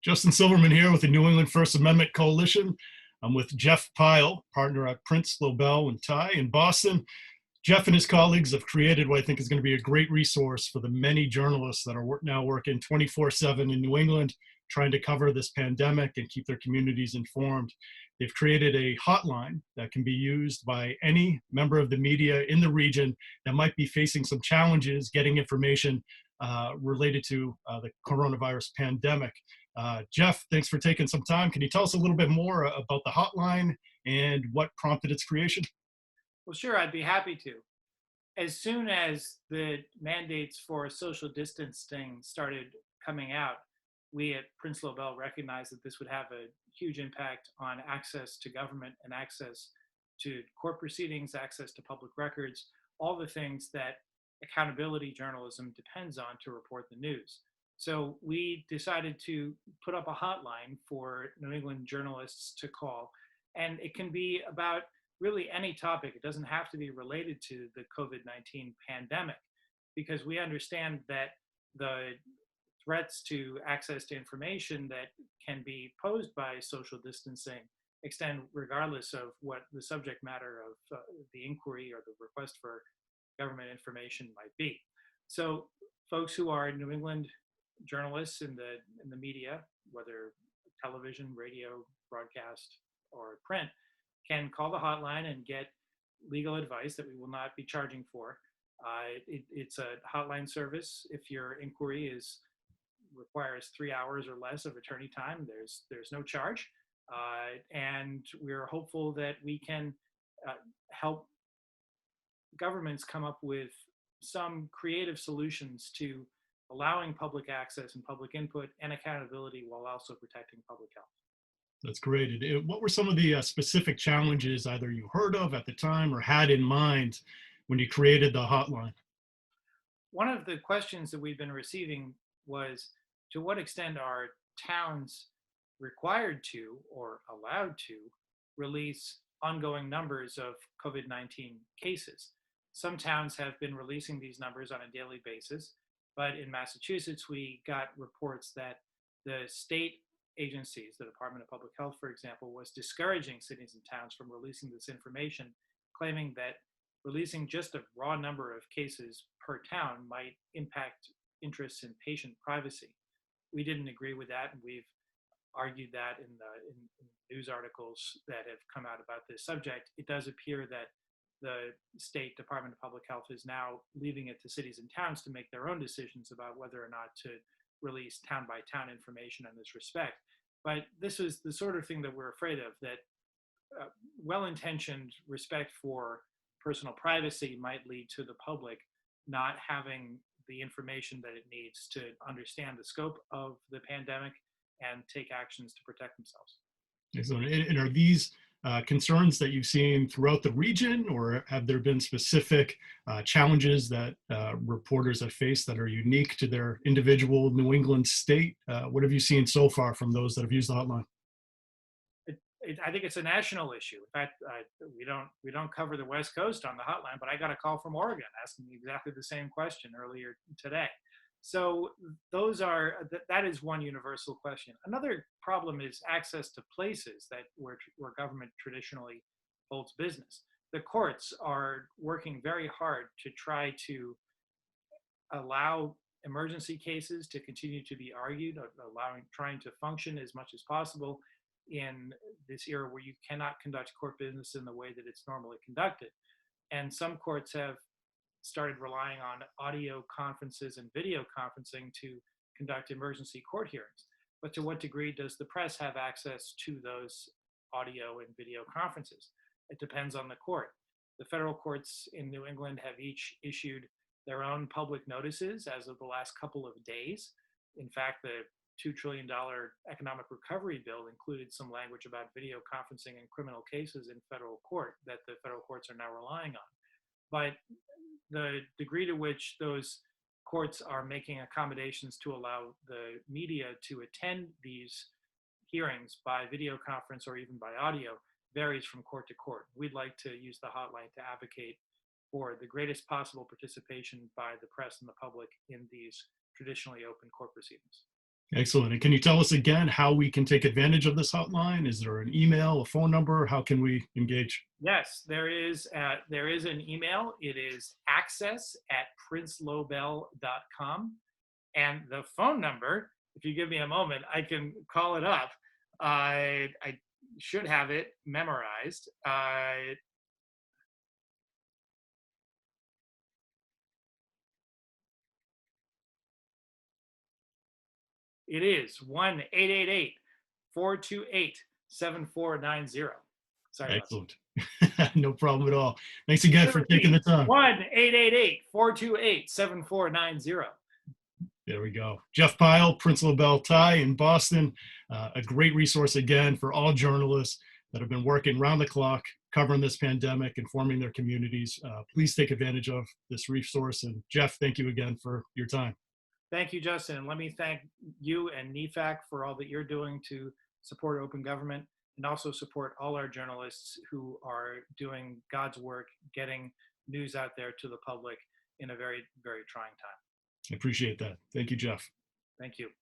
Justin Silverman here with the New England First Amendment Coalition. I'm with Jeff Pyle, partner at Prince Lobel and Tye in Boston. Jeff and his colleagues have created what I think is going to be a great resource for the many journalists that are now working 24/7 in New England, trying to cover this pandemic and keep their communities informed. They've created a hotline that can be used by any member of the media in the region that might be facing some challenges getting information related to the coronavirus pandemic. Jeff, thanks for taking some time. Can you tell us a little bit more about the hotline and what prompted its creation? Well, sure, I'd be happy to. As soon as the mandates for social distancing started coming out, we at Prince Lobel recognized that this would have a huge impact on access to government and access to court proceedings, access to public records, all the things that accountability journalism depends on to report the news. So we decided to put up a hotline for New England journalists to call, and it can be about really any topic. It doesn't have to be related to the COVID-19 pandemic, because we understand that the threats to access to information that can be posed by social distancing extend regardless of what the subject matter of the inquiry or the request for government information might be. So folks who are New England journalists in the media, whether television, radio, broadcast, or print, can call the hotline and get legal advice that we will not be charging for. It's a hotline service. If your inquiry requires 3 hours or less of attorney time, there's no charge. And we're hopeful that we can help governments come up with some creative solutions to allowing public access and public input and accountability while also protecting public health. That's great. What were some of the specific challenges either you heard of at the time or had in mind when you created the hotline? One of the questions that we've been receiving was, to what extent are towns required to or allowed to release ongoing numbers of COVID-19 cases? Some towns have been releasing these numbers on a daily basis, but in Massachusetts, we got reports that the state agencies, the Department of Public Health, for example, was discouraging cities and towns from releasing this information, claiming that releasing just a raw number of cases per town might impact interests in patient privacy. We didn't agree with that, and we've argued that in news articles that have come out about this subject. It does appear that the State Department of Public Health is now leaving it to cities and towns to make their own decisions about whether or not to release town-by-town information in this respect. But this is the sort of thing that we're afraid of, that well-intentioned respect for personal privacy might lead to the public not having the information that it needs to understand the scope of the pandemic and take actions to protect themselves. Excellent. And are these concerns that you've seen throughout the region, or have there been specific challenges that reporters have faced that are unique to their individual New England state? What have you seen so far from those that have used the hotline? I think it's a national issue. In fact, we don't cover the West Coast on the hotline, but I got a call from Oregon asking me exactly the same question earlier today. So that is one universal question. Another problem is access to places where government traditionally holds business. The courts are working very hard to try to allow emergency cases to continue to be argued, trying to function as much as possible in this era where you cannot conduct court business in the way that it's normally conducted. And some courts have started relying on audio conferences and video conferencing to conduct emergency court hearings. But to what degree does the press have access to those audio and video conferences? It depends on the court. The federal courts in New England have each issued their own public notices as of the last couple of days. In fact, the $2 trillion economic recovery bill included some language about video conferencing in criminal cases in federal court that the federal courts are now relying on. But the degree to which those courts are making accommodations to allow the media to attend these hearings by video conference or even by audio varies from court to court. We'd like to use the hotline to advocate for the greatest possible participation by the press and the public in these traditionally open court proceedings. Excellent. And can you tell us again how we can take advantage of this hotline? Is there an email, a phone number? How can we engage? Yes, there is an email. It is access@princelobel.com. And the phone number, if you give me a moment, I can call it up. I should have it memorized. It is 1-888-428-7490. Sorry about that. Excellent. No problem at all. Thanks again for taking the time. 1-888-428-7490. There we go. Jeff Pyle, Prince Lobel Tye in Boston. A great resource again for all journalists that have been working round the clock, covering this pandemic, informing their communities. Please take advantage of this resource. And Jeff, thank you again for your time. Thank you, Justin. And let me thank you and NEFAC for all that you're doing to support open government and also support all our journalists who are doing God's work, getting news out there to the public in a very, very trying time. I appreciate that. Thank you, Jeff. Thank you.